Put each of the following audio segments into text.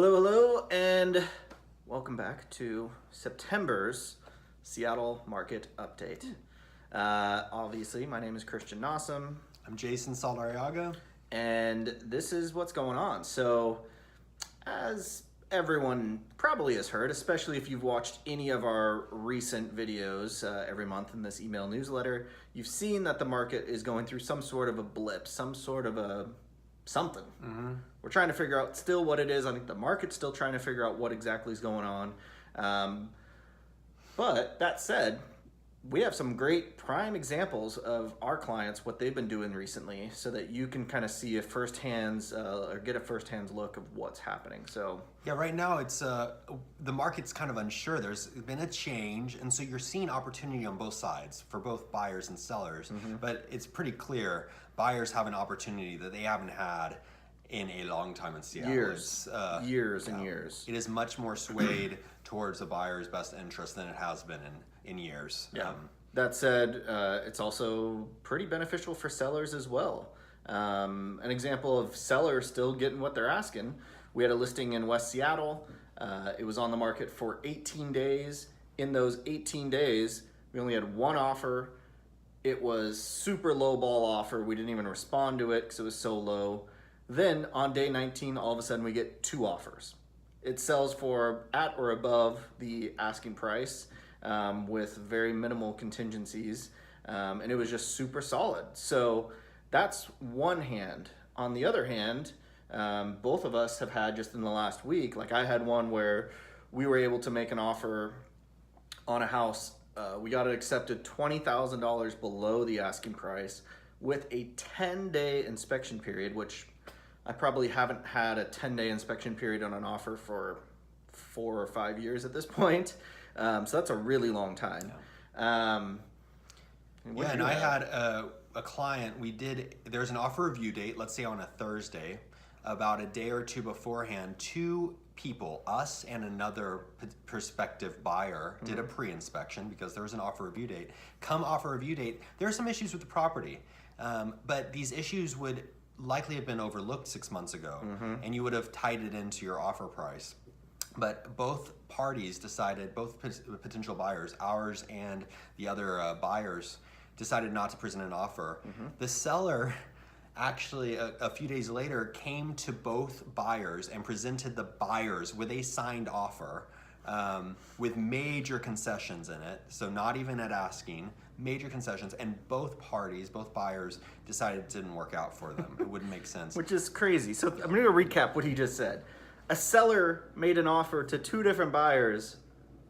Hello, hello, and welcome back to September's Seattle Market Update. Obviously, my name is Christian Nossum. I'm Jason Saldarriaga. And this is what's going on. So, as everyone probably has heard, especially if you've watched any of our recent videos every month in this email newsletter, you've seen that the market is going through some sort of a blip, some sort of a something. Mm-hmm. We're trying to figure out still what it is. I think the market's still trying to figure out what exactly is going on. But that said, we have some great prime examples of our clients, what they've been doing recently, so that you can kind of see a or get a first-hand look of what's happening. So yeah, right now it's the market's kind of unsure. There's been a change, and so you're seeing opportunity on both sides for both buyers and sellers. Mm-hmm. But it's pretty clear buyers have an opportunity that they haven't had in a long time in Seattle. Years and years. It is much more swayed towards the buyer's best interest than it has been in years. Yeah. That said, it's also pretty beneficial for sellers as well. An example of sellers still getting what they're asking. We had a listing in West Seattle. It was on the market for 18 days. In those 18 days, we only had one offer. It was super low ball offer. We didn't even respond to it because it was so low. Then on day 19, all of a sudden we get two offers. It sells for at or above the asking price with very minimal contingencies. And it was just super solid. So that's one hand. On the other hand, both of us have had just in the last week, like I had one where we were able to make an offer on a house. We got it accepted $20,000 below the asking price with a 10-day inspection period, which I probably haven't had a 10-day inspection period on an offer for 4 or 5 years at this point. So that's a really long time. Yeah, and I had a client, there's an offer review date, let's say on a Thursday. About a day or two beforehand, two people, us and another prospective buyer, did a pre-inspection because there was an offer review date. Come offer review date, there are some issues with the property, but these issues would likely have been overlooked 6 months ago, and you would have tied it into your offer price. But both parties decided, both potential buyers, ours and the other buyers, decided not to present an offer. The seller actually a few days later came to both buyers and presented the buyers with a signed offer with major concessions in it. So not even at asking, major concessions, and both buyers decided it didn't work out for them. It wouldn't make sense. Which is crazy. So I'm going to recap what he just said. A seller made an offer to two different buyers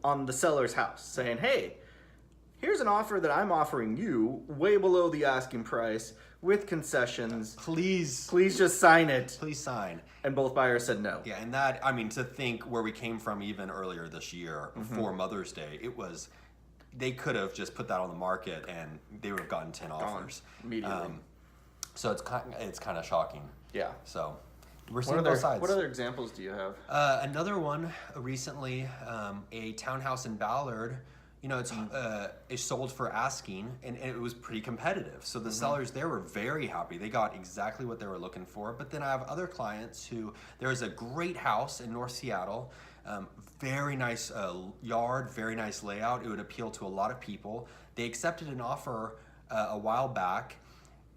on the seller's house saying, hey, here's an offer that I'm offering you way below the asking price with concessions. Please just sign it. Please sign. And both buyers said no. Yeah, and that, I mean, to think where we came from even earlier this year, before Mother's Day, they could have just put that on the market and they would have gotten 10 offers. Immediately. So it's kind of shocking. Yeah. So we're seeing both sides. What other examples do you have? Another one recently, a townhouse in Ballard. It's sold for asking, and it was pretty competitive. So the sellers there were very happy. They got exactly what they were looking for. But then I have other clients there is a great house in North Seattle, very nice yard, very nice layout. It would appeal to a lot of people. They accepted an offer a while back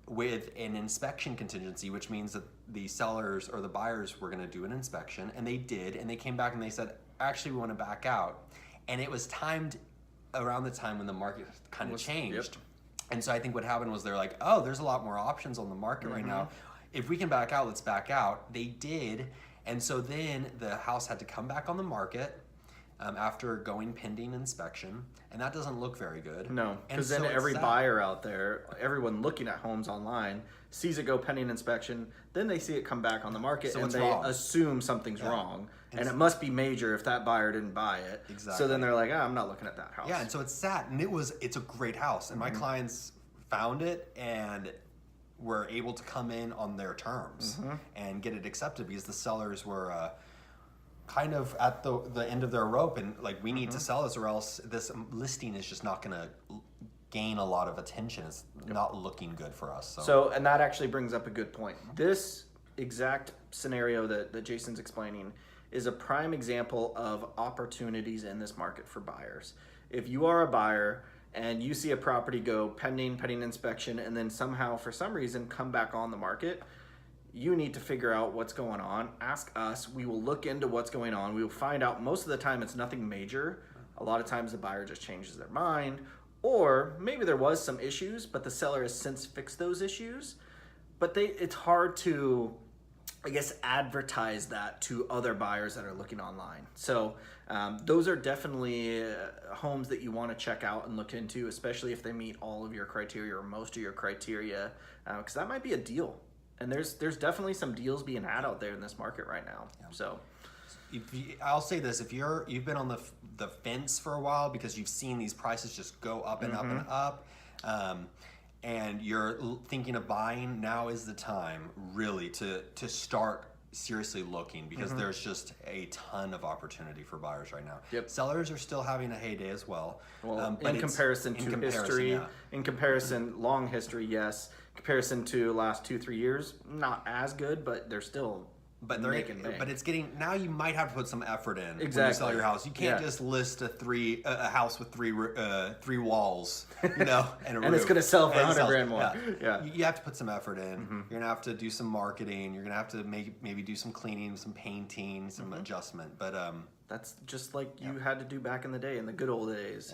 with an inspection contingency, which means that the sellers or the buyers were going to do an inspection, and they did, and they came back and they said, actually, we want to back out. And it was timed around the time when the market kind of changed. Yep. And so I think what happened was they're like, oh, there's a lot more options on the market right now. If we can back out, let's back out. They did. And so then the house had to come back on the market after going pending inspection. And that doesn't look very good. No, because then every buyer out there, everyone looking at homes online, sees it go pending inspection, then they see it come back on the market, and they assume something's wrong. And it must be major if that buyer didn't buy it. Exactly. So then they're like, I'm not looking at that house. Yeah, and so it's sad. And it's a great house. And my clients found it and were able to come in on their terms and get it accepted because the sellers were kind of at the end of their rope and like, we need to sell this or else this listing is just not going to gain a lot of attention. It's not looking good for us. So, and that actually brings up a good point. This exact scenario that Jason's explaining is a prime example of opportunities in this market for buyers. If you are a buyer and you see a property go pending inspection, and then somehow for some reason come back on the market, you need to figure out what's going on. Ask us. We will look into what's going on. We will find out. Most of the time it's nothing major. A lot of times the buyer just changes their mind, or maybe there was some issues, but the seller has since fixed those issues. But it's hard to, I guess, advertise that to other buyers that are looking online. So those are definitely homes that you want to check out and look into, especially if they meet all of your criteria or most of your criteria, because that might be a deal. And there's definitely some deals being had out there in this market right now. Yeah. So I'll say this: if you've been on the fence for a while because you've seen these prices just go up and up and up, and you're thinking of buying, now is the time really to start seriously looking, because there's just a ton of opportunity for buyers right now. Yep. Sellers are still having a heyday as well. But in comparison to history, in comparison, long history, yes. Comparison to last 2-3 years, not as good, but they're still making bank. But it's getting, now you might have to put some effort in when you Exactly. sell your house. You can't just list a house with three walls, and a roof. And it's going to sell for $100,000 more. Yeah. You have to put some effort in. You're going to have to do some marketing. You're going to have to maybe do some cleaning, some painting, some adjustment. But that's just like you had to do back in the day, in the good old days.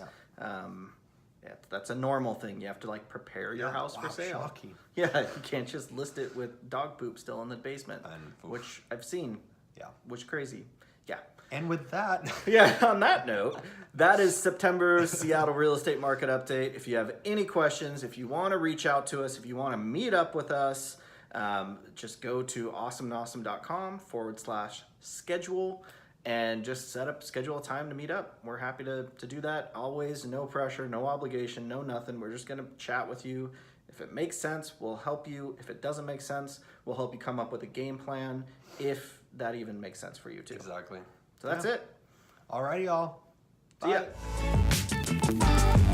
Yeah, that's a normal thing. You have to prepare your house for sale. Shocking. Yeah, you can't just list it with dog poop still in the basement, which I've seen. Yeah. Which crazy. Yeah. And with that. Yeah, on that note, that is September Seattle real estate market update. If you have any questions, if you want to reach out to us, if you want to meet up with us, just go to awesomenossum.com/schedule. And just schedule a time to meet up. We're happy to do that. Always, no pressure, no obligation, no nothing. We're just going to chat with you. If it makes sense, we'll help you. If it doesn't make sense, we'll help you come up with a game plan, if that even makes sense for you too. Exactly. So that's it. Alrighty, y'all. See ya. Bye.